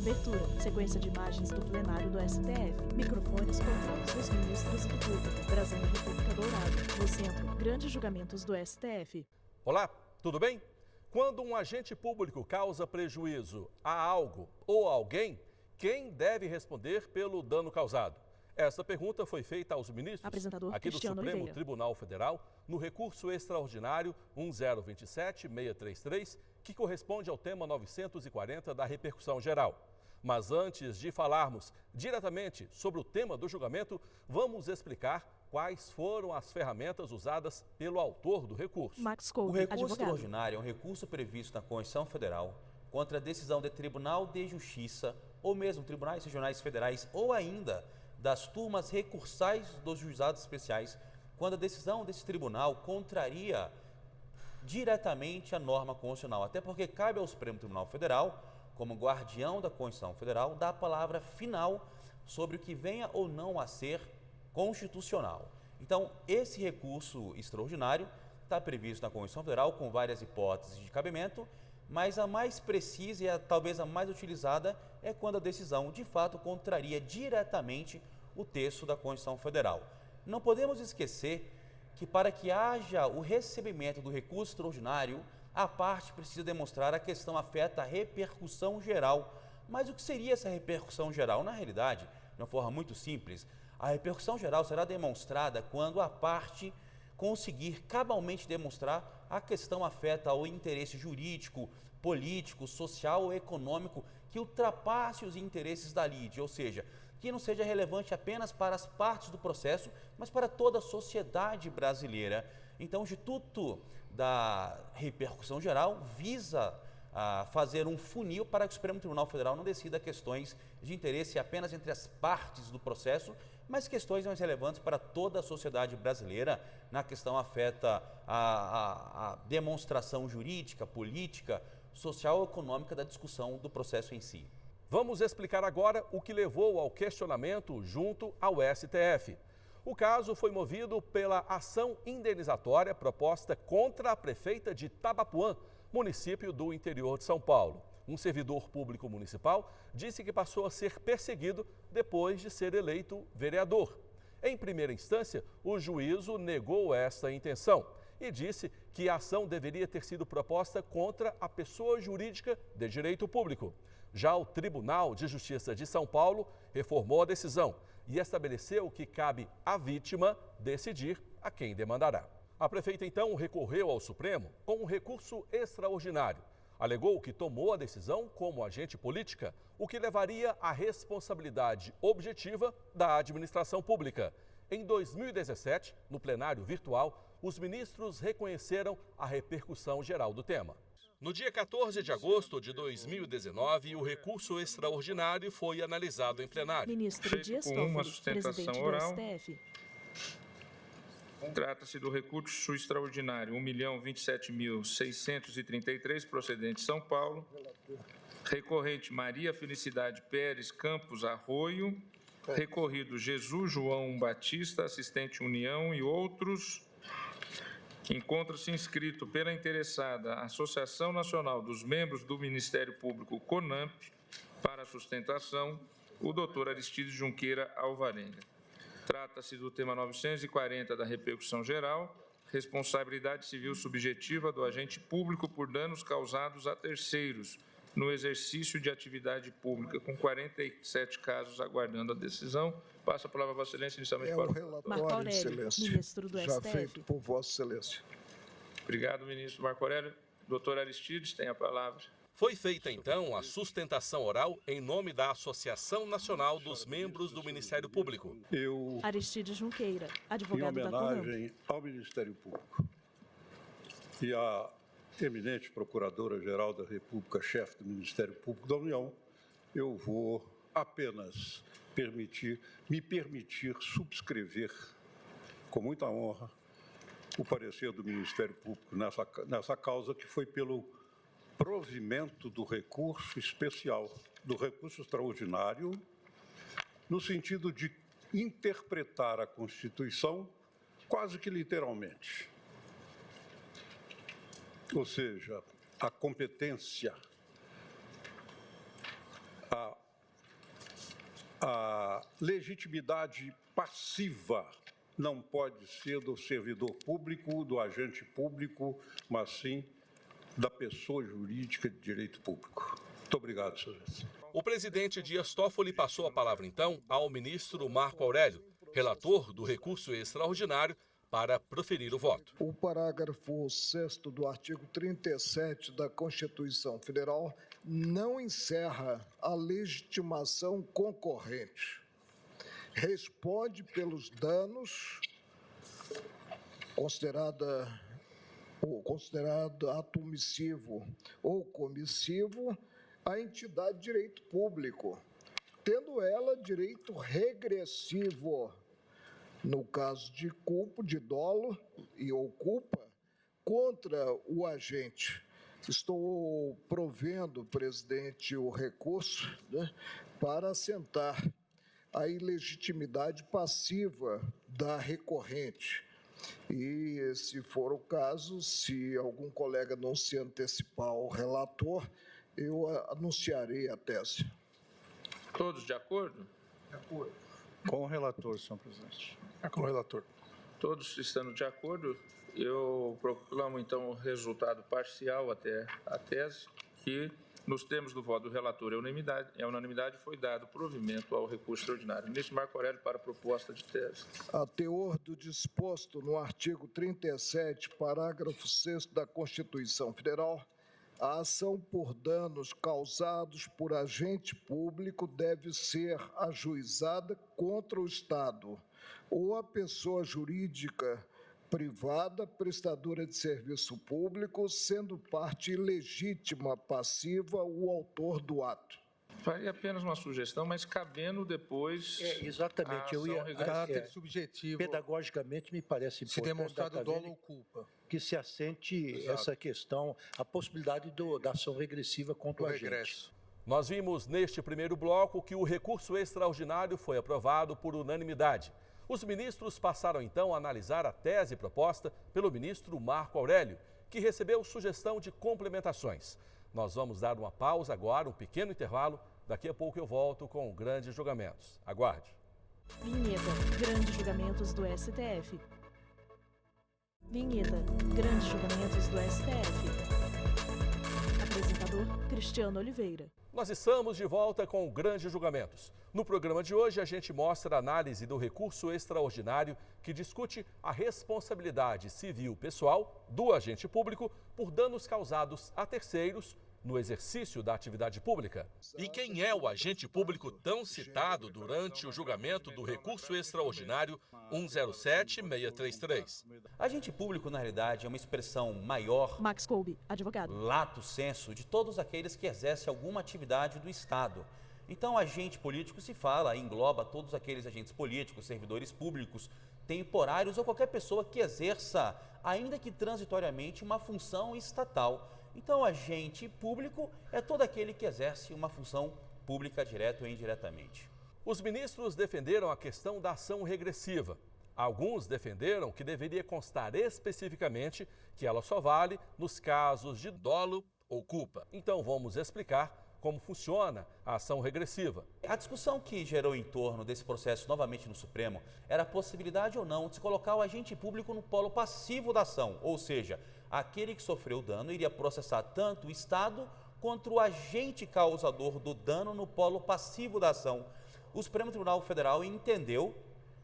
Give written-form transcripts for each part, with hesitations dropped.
Abertura, sequência de imagens do plenário do STF. Microfones controlados dos ministros e do público. Brasília, República Dourado. No centro, grandes julgamentos do STF. Olá, tudo bem? Quando um agente público causa prejuízo a algo ou a alguém, quem deve responder pelo dano causado? Essa pergunta foi feita aos ministros aqui do Supremo Tribunal Federal no recurso extraordinário 1027633, que corresponde ao tema 940 da repercussão geral. Mas antes de falarmos diretamente sobre o tema do julgamento, vamos explicar quais foram as ferramentas usadas pelo autor do recurso. O recurso extraordinário é um recurso previsto na Constituição Federal contra a decisão do Tribunal de Justiça ou mesmo tribunais regionais federais ou ainda das turmas recursais dos juizados especiais, quando a decisão desse tribunal contraria diretamente a norma constitucional, até porque cabe ao Supremo Tribunal Federal, como guardião da Constituição Federal, dar a palavra final sobre o que venha ou não a ser constitucional. Então, esse recurso extraordinário está previsto na Constituição Federal com várias hipóteses de cabimento, mas a mais precisa e talvez a mais utilizada é quando a decisão, de fato, contraria diretamente o texto da Constituição Federal. Não podemos esquecer que para que haja o recebimento do recurso extraordinário, a parte precisa demonstrar a questão afeta a repercussão geral. Mas o que seria essa repercussão geral? Na realidade, de uma forma muito simples, a repercussão geral será demonstrada quando a parte conseguir cabalmente demonstrar a questão afeta ao interesse jurídico, político, social ou econômico que ultrapasse os interesses da lide, ou seja, que não seja relevante apenas para as partes do processo, mas para toda a sociedade brasileira. Então, o Instituto da Repercussão Geral visa fazer um funil para que o Supremo Tribunal Federal não decida questões de interesse apenas entre as partes do processo, mas questões mais relevantes para toda a sociedade brasileira, na questão afeta a demonstração jurídica, política, social ou econômica da discussão do processo em si. Vamos explicar agora o que levou ao questionamento junto ao STF. O caso foi movido pela ação indenizatória proposta contra a prefeita de Tabapuã, município do interior de São Paulo. Um servidor público municipal disse que passou a ser perseguido depois de ser eleito vereador. Em primeira instância, o juízo negou esta intenção e disse que a ação deveria ter sido proposta contra a pessoa jurídica de direito público. Já o Tribunal de Justiça de São Paulo reformou a decisão e estabeleceu que cabe à vítima decidir a quem demandará. A prefeita, então, recorreu ao Supremo com um recurso extraordinário. Alegou que tomou a decisão como agente política, o que levaria à responsabilidade objetiva da administração pública. Em 2017, no plenário virtual, os ministros reconheceram a repercussão geral do tema. No dia 14 de agosto de 2019, o recurso extraordinário foi analisado em plenário. Ministro Dias Toffoli, presidente do STF. Trata-se do recurso extraordinário 1.027.633, procedente de São Paulo. Recorrente Maria Felicidade Pérez Campos Arroio. Recorrido Jesus João Batista, assistente União e outros. Encontra-se inscrito pela interessada Associação Nacional dos Membros do Ministério Público CONAMP para sustentação, o doutor Aristides Junqueira Alvarenga. Trata-se do tema 940 da repercussão geral, responsabilidade civil subjetiva do agente público por danos causados a terceiros no exercício de atividade pública, com 47 casos aguardando a decisão. Passa a palavra a Vossa Excelência, inicialmente para o relator. Marco Aurélio, ministro do já STF. feito por Vossa Excelência. Obrigado, ministro Marco Aurélio. Doutor Aristides, tem a palavra. Foi feita, então, a sustentação oral em nome da Associação Nacional dos Membros do Ministério Público. Aristides Junqueira, advogado da CONAMP. Em homenagem ao Ministério Público e à eminente Procuradora-Geral da República, chefe do Ministério Público da União, eu vou apenas me permitir subscrever, com muita honra, o parecer do Ministério Público nessa causa, que foi pelo provimento do recurso especial, do recurso extraordinário, no sentido de interpretar a Constituição quase que literalmente. Ou seja, a competência, a legitimidade passiva não pode ser do servidor público, do agente público, mas sim da pessoa jurídica de direito público. Muito obrigado, senhor juiz. O presidente Dias Toffoli passou a palavra, então, ao ministro Marco Aurélio, relator do recurso extraordinário, para proferir o voto. O parágrafo 6º do artigo 37 da Constituição Federal não encerra a legitimação concorrente. Responde pelos danos considerado ato omissivo ou comissivo a entidade de direito público, tendo ela direito regressivo no caso de culpa, de dolo ou culpa contra o agente. Estou provendo, presidente, o recurso, para assentar a ilegitimidade passiva da recorrente. E, se for o caso, se algum colega não se antecipar ao relator, eu anunciarei a tese. Todos de acordo? De acordo. Com o relator, senhor presidente. Com o relator. Todos estando de acordo, eu proclamo então o resultado parcial até a tese, que nos termos do voto do relator a unanimidade foi dado provimento ao recurso extraordinário. Ministro Marco Aurélio, para a proposta de tese. A teor do disposto no artigo 37, parágrafo 6º da Constituição Federal, a ação por danos causados por agente público deve ser ajuizada contra o Estado ou a pessoa jurídica privada prestadora de serviço público, sendo parte ilegítima, passiva, o autor do ato. Faria apenas uma sugestão, mas cabendo depois... Exatamente, eu ia... Caráter subjetivo. Pedagogicamente, me parece importante... Se demonstrado dolo ou culpa. Que se assente essa questão, a possibilidade da ação regressiva contra o agente. Nós vimos neste primeiro bloco que o recurso extraordinário foi aprovado por unanimidade. Os ministros passaram então a analisar a tese proposta pelo ministro Marco Aurélio, que recebeu sugestão de complementações. Nós vamos dar uma pausa agora, um pequeno intervalo. Daqui a pouco eu volto com Grandes Julgamentos. Aguarde. Vinheta. Grandes Julgamentos do STF. Vinheta. Grandes Julgamentos do STF. Apresentador, Cristiano Oliveira. Nós estamos de volta com Grandes Julgamentos. No programa de hoje, a gente mostra a análise do recurso extraordinário que discute a responsabilidade civil pessoal do agente público por danos causados a terceiros no exercício da atividade pública. E quem é o agente público tão citado durante o julgamento do recurso extraordinário 107633? Agente público, na realidade, é uma expressão maior, Max Colby, advogado. lato sensu, de todos aqueles que exercem alguma atividade do Estado. Então, agente político se fala, engloba todos aqueles agentes políticos, servidores públicos, temporários ou qualquer pessoa que exerça, ainda que transitoriamente, uma função estatal. Então, agente público é todo aquele que exerce uma função pública direta ou indiretamente. Os ministros defenderam a questão da ação regressiva. Alguns defenderam que deveria constar especificamente que ela só vale nos casos de dolo ou culpa. Então, vamos explicar como funciona a ação regressiva. A discussão que gerou em torno desse processo novamente no Supremo era a possibilidade ou não de se colocar o agente público no polo passivo da ação, ou seja, aquele que sofreu o dano iria processar tanto o Estado quanto o agente causador do dano no polo passivo da ação. O Supremo Tribunal Federal entendeu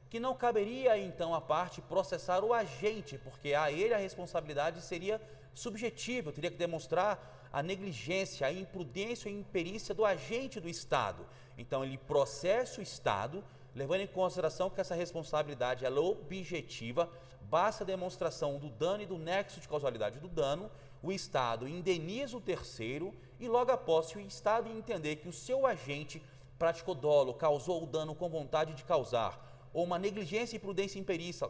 que não caberia então à parte processar o agente, porque a ele a responsabilidade seria subjetiva, teria que demonstrar a negligência, a imprudência e a imperícia do agente do Estado. Então ele processa o Estado, levando em consideração que essa responsabilidade é objetiva, basta a demonstração do dano e do nexo de causalidade do dano, o Estado indeniza o terceiro e logo após, se o Estado entender que o seu agente praticou dolo, causou o dano com vontade de causar, ou uma negligência, imprudência e imperícia,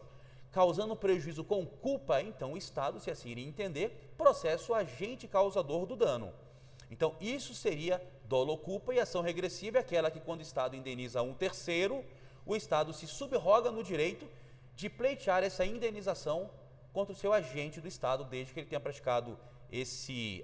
causando prejuízo com culpa, então o Estado, se assim entender, processa o agente causador do dano. Então, isso seria dolo ou culpa, e ação regressiva é aquela que, quando o Estado indeniza um terceiro, o Estado se subroga no direito de pleitear essa indenização contra o seu agente do Estado, desde que ele tenha praticado esse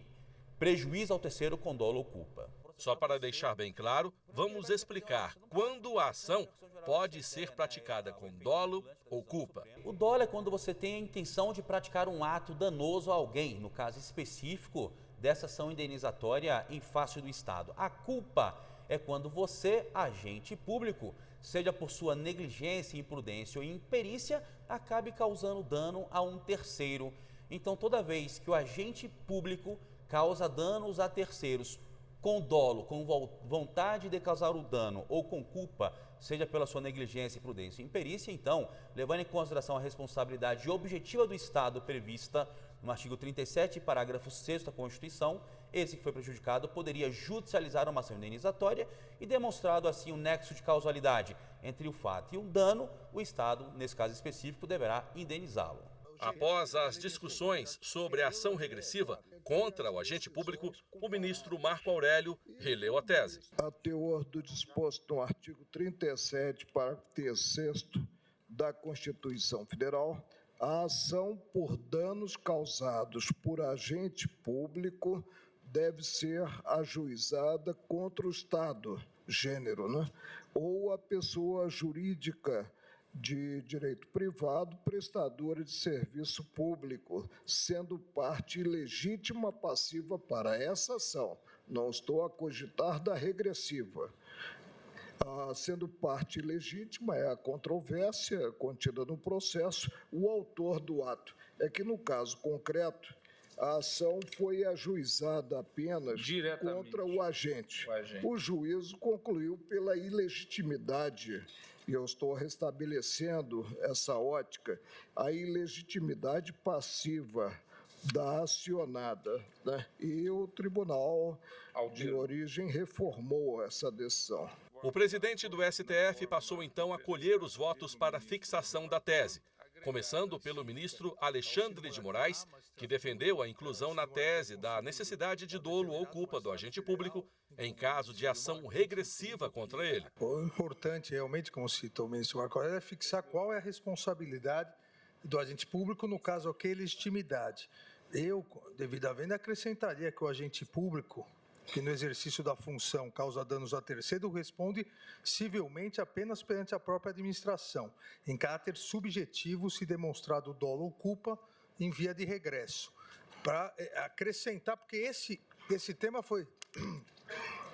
prejuízo ao terceiro com dolo ou culpa. Só para deixar bem claro, vamos explicar quando a ação pode ser praticada com dolo ou culpa. O dolo é quando você tem a intenção de praticar um ato danoso a alguém, no caso específico dessa ação indenizatória em face do Estado. A culpa é quando você, agente público, seja por sua negligência, imprudência ou imperícia, acabe causando dano a um terceiro. Então, toda vez que o agente público causa danos a terceiros com dolo, com vontade de causar o dano ou com culpa, seja pela sua negligência, imprudência ou imperícia, então, levando em consideração a responsabilidade objetiva do Estado prevista no artigo 37, parágrafo 6º da Constituição, esse que foi prejudicado poderia judicializar uma ação indenizatória e, demonstrado assim o nexo de causalidade entre o fato e o dano, o Estado, nesse caso específico, deverá indenizá-lo. Após as discussões sobre a ação regressiva contra o agente público, o ministro Marco Aurélio releu a tese. A teor do disposto no artigo 37, parágrafo 3º da Constituição Federal, a ação por danos causados por agente público deve ser ajuizada contra o Estado, gênero, ou a pessoa jurídica de direito privado prestadora de serviço público, sendo parte legítima passiva para essa ação. Não estou a cogitar da regressiva. Sendo parte legítima, é a controvérsia contida no processo, o autor do ato. É que, no caso concreto, a ação foi ajuizada apenas contra o agente. O juízo concluiu pela ilegitimidade, e eu estou restabelecendo essa ótica, a ilegitimidade passiva da acionada, E o tribunal de origem reformou essa decisão. O presidente do STF passou então a colher os votos para fixação da tese, começando pelo ministro Alexandre de Moraes, que defendeu a inclusão na tese da necessidade de dolo ou culpa do agente público em caso de ação regressiva contra ele. O importante, realmente, como citou o ministro Marco Aurélio, é fixar qual é a responsabilidade do agente público, no caso aqui, legitimidade. Eu, devido à venda, acrescentaria que o agente público, que no exercício da função causa danos a terceiro, responde civilmente apenas perante a própria administração, em caráter subjetivo, se demonstrado dolo ou culpa, em via de regresso. Para acrescentar, porque esse tema foi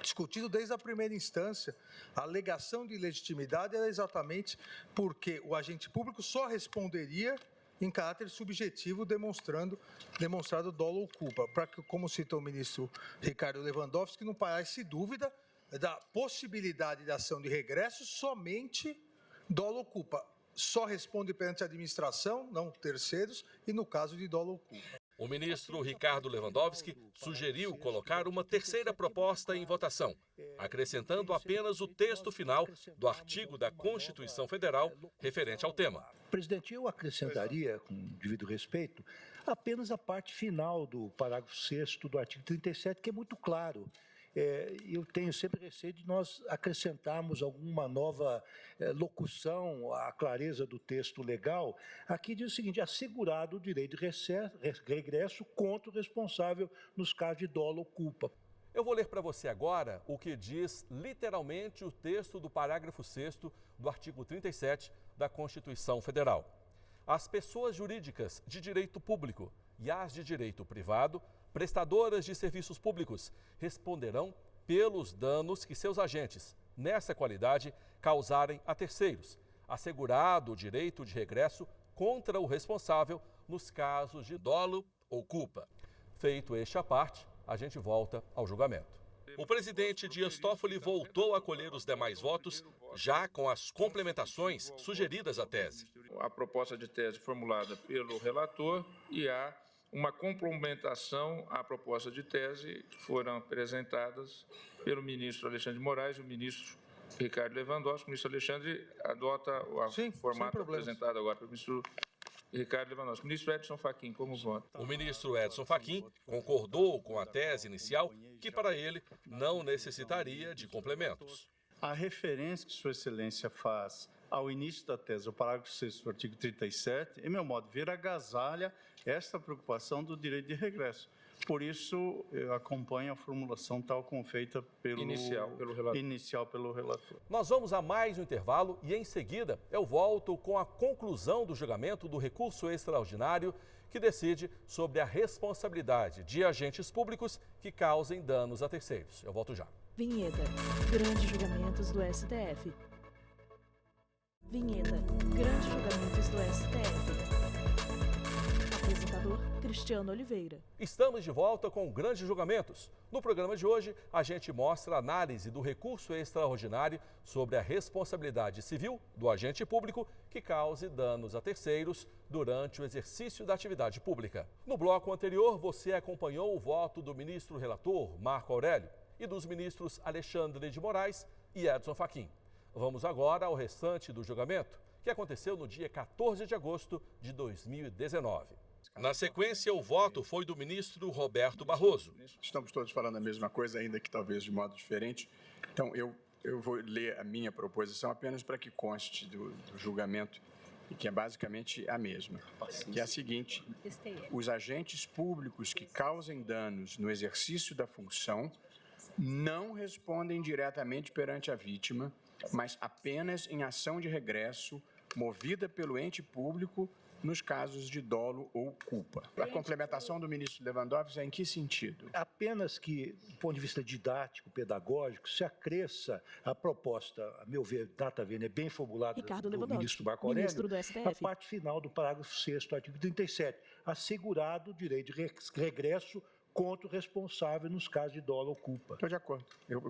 discutido desde a primeira instância, a alegação de ilegitimidade era exatamente porque o agente público só responderia em caráter subjetivo, demonstrado dolo ou culpa, para que, como citou o ministro Ricardo Lewandowski, não parasse dúvida da possibilidade de ação de regresso somente dolo ou culpa. Só responde perante a administração, não terceiros, e no caso de dolo ou culpa. O ministro Ricardo Lewandowski sugeriu colocar uma terceira proposta em votação, acrescentando apenas o texto final do artigo da Constituição Federal referente ao tema. Presidente, eu acrescentaria, com devido respeito, apenas a parte final do parágrafo 6º do artigo 37, que é muito claro. Eu tenho sempre receio de nós acrescentarmos alguma nova locução à clareza do texto legal. Aqui diz o seguinte: assegurado o direito de regresso contra o responsável nos casos de dolo ou culpa. Eu vou ler para você agora o que diz literalmente o texto do parágrafo 6º do artigo 37 da Constituição Federal. As pessoas jurídicas de direito público e as de direito privado, prestadoras de serviços públicos, responderão pelos danos que seus agentes, nessa qualidade, causarem a terceiros, assegurado o direito de regresso contra o responsável nos casos de dolo ou culpa. Feito este à parte, a gente volta ao julgamento. O presidente Dias Toffoli voltou a colher os demais votos, já com as complementações sugeridas à tese. A proposta de tese formulada pelo relator e a uma complementação à proposta de tese foram apresentadas pelo ministro Alexandre de Moraes e o ministro Ricardo Lewandowski. O ministro Alexandre adota o formato apresentado agora pelo ministro Ricardo Lewandowski. Ministro Edson Fachin, como vota? O ministro Edson Fachin concordou com a tese inicial, que para ele não necessitaria de complementos. A referência que Sua Excelência faz ao início da tese, o parágrafo 6º do artigo 37, em meu modo de ver, agasalha esta preocupação do direito de regresso. Por isso, eu acompanho a formulação tal como feita Inicial pelo relator. Nós vamos a mais um intervalo e, em seguida, eu volto com a conclusão do julgamento do recurso extraordinário que decide sobre a responsabilidade de agentes públicos que causem danos a terceiros. Eu volto já. Vinheta. Grandes julgamentos do STF. Vinheta. Grandes julgamentos do STF. Apresentador, Cristiano Oliveira. Estamos de volta com Grandes Julgamentos. No programa de hoje, a gente mostra a análise do recurso extraordinário sobre a responsabilidade civil do agente público que cause danos a terceiros durante o exercício da atividade pública. No bloco anterior, você acompanhou o voto do ministro relator, Marco Aurélio, e dos ministros Alexandre de Moraes e Edson Fachin. Vamos agora ao restante do julgamento, que aconteceu no dia 14 de agosto de 2019. Na sequência, o voto foi do ministro Roberto Barroso. Estamos todos falando a mesma coisa, ainda que talvez de modo diferente. Então, eu vou ler a minha proposição apenas para que conste do julgamento, e que é basicamente a mesma, que é a seguinte: os agentes públicos que causem danos no exercício da função não respondem diretamente perante a vítima, mas apenas em ação de regresso movida pelo ente público nos casos de dolo ou culpa. A complementação do ministro Lewandowski é em que sentido? Apenas que, do ponto de vista didático, pedagógico, se acresça a proposta, a meu ver, data vênia, bem formulada do ministro Marco Aurélio, a parte final do parágrafo 6º do artigo 37, assegurado o direito de regresso contra o responsável nos casos de dolo ou culpa. Estou de acordo,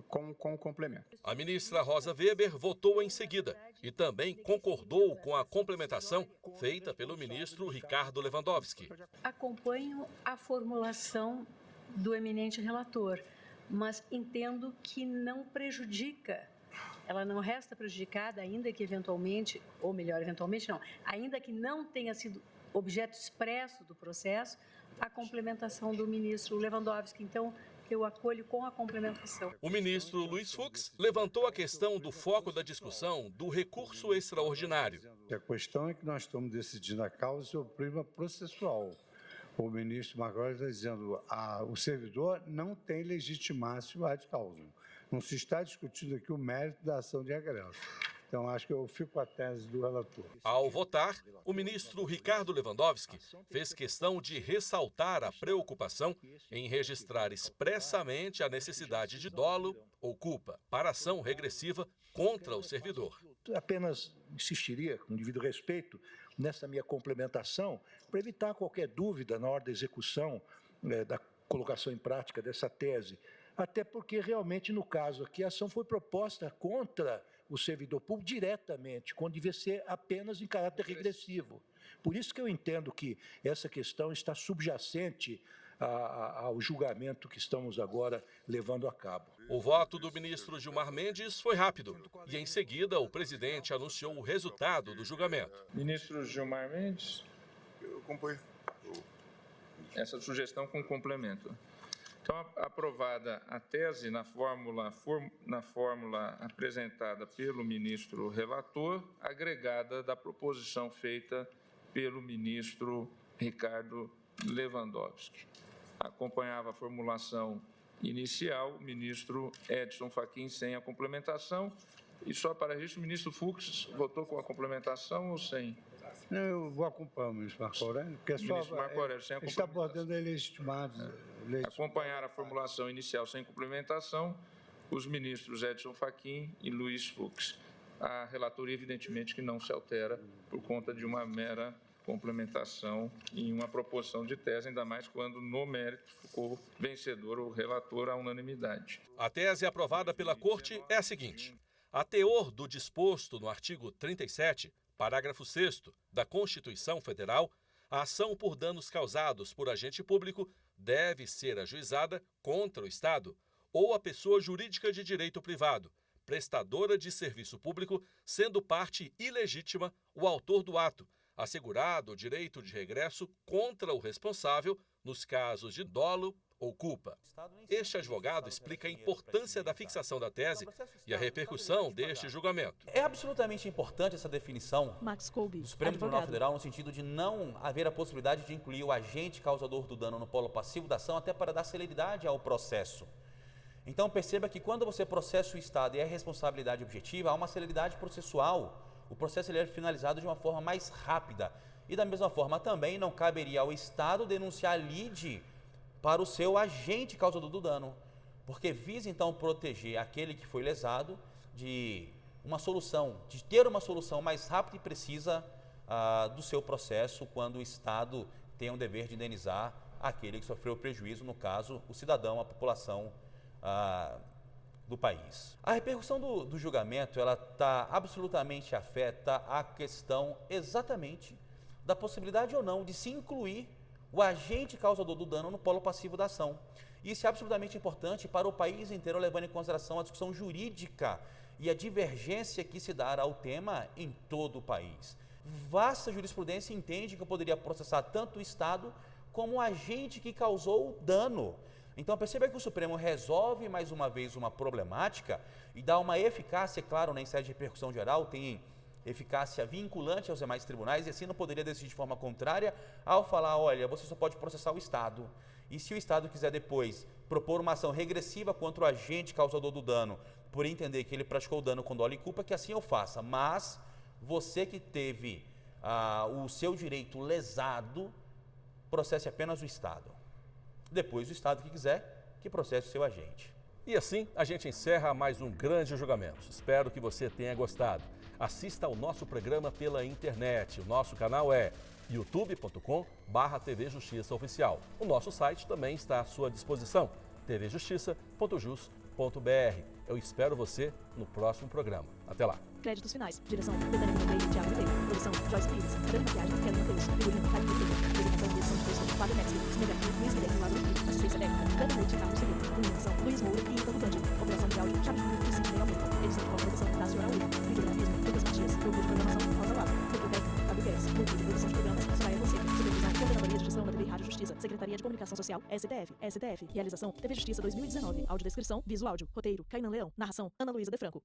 com o complemento. A ministra Rosa Weber votou em seguida e também concordou com a complementação feita pelo ministro Ricardo Lewandowski. Acompanho a formulação do eminente relator, mas entendo que não prejudica. Ela não resta prejudicada, ainda que eventualmente, ou melhor, eventualmente não, ainda que não tenha sido objeto expresso do processo, a complementação do ministro Lewandowski. Então, eu acolho com a complementação. O ministro Luiz Fux levantou a questão do foco da discussão do recurso extraordinário. A questão é que nós estamos decidindo a causa sobre o problema processual. O ministro Marco Aurélio está dizendo que o servidor não tem legitimácio ad causam. Não se está discutindo aqui o mérito da ação de regresso. Então, acho que eu fico com a tese do relator. Ao votar, o ministro Ricardo Lewandowski fez questão de ressaltar a preocupação em registrar expressamente a necessidade de dolo ou culpa para ação regressiva contra o servidor. Apenas insistiria, com devido respeito, nessa minha complementação, para evitar qualquer dúvida na hora da execução, da colocação em prática dessa tese. Até porque, realmente, no caso aqui, a ação foi proposta contra o servidor público diretamente, quando devia ser apenas em caráter regressivo. Por isso que eu entendo que essa questão está subjacente ao julgamento que estamos agora levando a cabo. O voto do ministro Gilmar Mendes foi rápido e, em seguida, o presidente anunciou o resultado do julgamento. Ministro Gilmar Mendes. Eu acompanho essa sugestão com complemento. Então, aprovada a tese na fórmula apresentada pelo ministro relator, agregada da proposição feita pelo ministro Ricardo Lewandowski. Acompanhava a formulação inicial o ministro Edson Fachin sem a complementação. E só para registro, o ministro Fux votou com a complementação ou sem? Não, eu vou acompanhar o ministro Marco Aurélio, porque ministro Marco Aurélio, sem a está abordando a legitimado. Acompanhar a formulação inicial sem complementação, os ministros Edson Fachin e Luiz Fux. A relatoria, evidentemente, que não se altera por conta de uma mera complementação em uma proposição de tese, ainda mais quando, no mérito, ficou vencedor o relator à unanimidade. A tese aprovada pela Corte é a seguinte: a teor do disposto no artigo 37, parágrafo 6º da Constituição Federal, a ação por danos causados por agente público deve ser ajuizada contra o Estado ou a pessoa jurídica de direito privado, prestadora de serviço público, sendo parte ilegítima o autor do ato, assegurado o direito de regresso contra o responsável nos casos de dolo ou culpa. Este advogado explica a importância da fixação da tese e a repercussão deste julgamento. É absolutamente importante essa definição do Supremo Tribunal Federal no sentido de não haver a possibilidade de incluir o agente causador do dano no polo passivo da ação, até para dar celeridade ao processo. Então perceba que quando você processa o Estado e é responsabilidade objetiva, há uma celeridade processual. O processo ele é finalizado de uma forma mais rápida. E da mesma forma também não caberia ao Estado denunciar lide para o seu agente causador do dano, porque visa então proteger aquele que foi lesado de ter uma solução mais rápida e precisa do seu processo, quando o Estado tem o dever de indenizar aquele que sofreu prejuízo, no caso, o cidadão, a população do país. A repercussão do julgamento, ela está absolutamente afeta a questão exatamente da possibilidade ou não de se incluir o agente causador do dano no polo passivo da ação. Isso é absolutamente importante para o país inteiro, levando em consideração a discussão jurídica e a divergência que se dará ao tema em todo o país. Vasta jurisprudência entende que eu poderia processar tanto o Estado como o agente que causou o dano. Então perceba que o Supremo resolve mais uma vez uma problemática e dá uma eficácia, claro, na instância de repercussão geral, tem eficácia vinculante aos demais tribunais e assim não poderia decidir de forma contrária ao falar, olha, você só pode processar o Estado. E se o Estado quiser depois propor uma ação regressiva contra o agente causador do dano, por entender que ele praticou o dano com dolo e culpa, que assim eu faça. Mas você que teve o seu direito lesado, processe apenas o Estado. Depois o Estado que quiser, que processe o seu agente. E assim a gente encerra mais um grande julgamento. Espero que você tenha gostado. Assista ao nosso programa pela internet. O nosso canal é youtube.com/TV Justiça Oficial. O nosso site também está à sua disposição, tvjustiça.jus.br. Eu espero você no próximo programa. Até lá. Créditos finais. Direção: Betânia Monteiro e Thiago Ribeiro. Produção: Joyce Pires. Cadê maquiagem? Kelly Mateus. Figurino: Caio Ribeiro. Apresentação e edição de texto: Fábio Metzger. Cinegrafia: Luiz Guilherme Lázaro Filho. Assistência técnica: Dana Leite e Carlos Segundo. Comunicação: Luiz Moura e Ítalo Cândido. Operação de áudio: Chavinho e Sidney Almeida. Edição de produção: Tássio Araújo. Videografismo: Lucas Matias. Grupo de programação: Rosa Lázaro. Grupo técnico: Fábio Guedes. Grupo de produção de programas: Soraya Fonseca. Supervisão: Coordenadoria de Gestão da TV e Rádio Justiça. Secretaria de Comunicação Social: STF. Realização: TV Justiça 2019. Audiodescrição: Viso Áudio. Roteiro: Kainan Leão. Narração: Ana Luísa De Franco.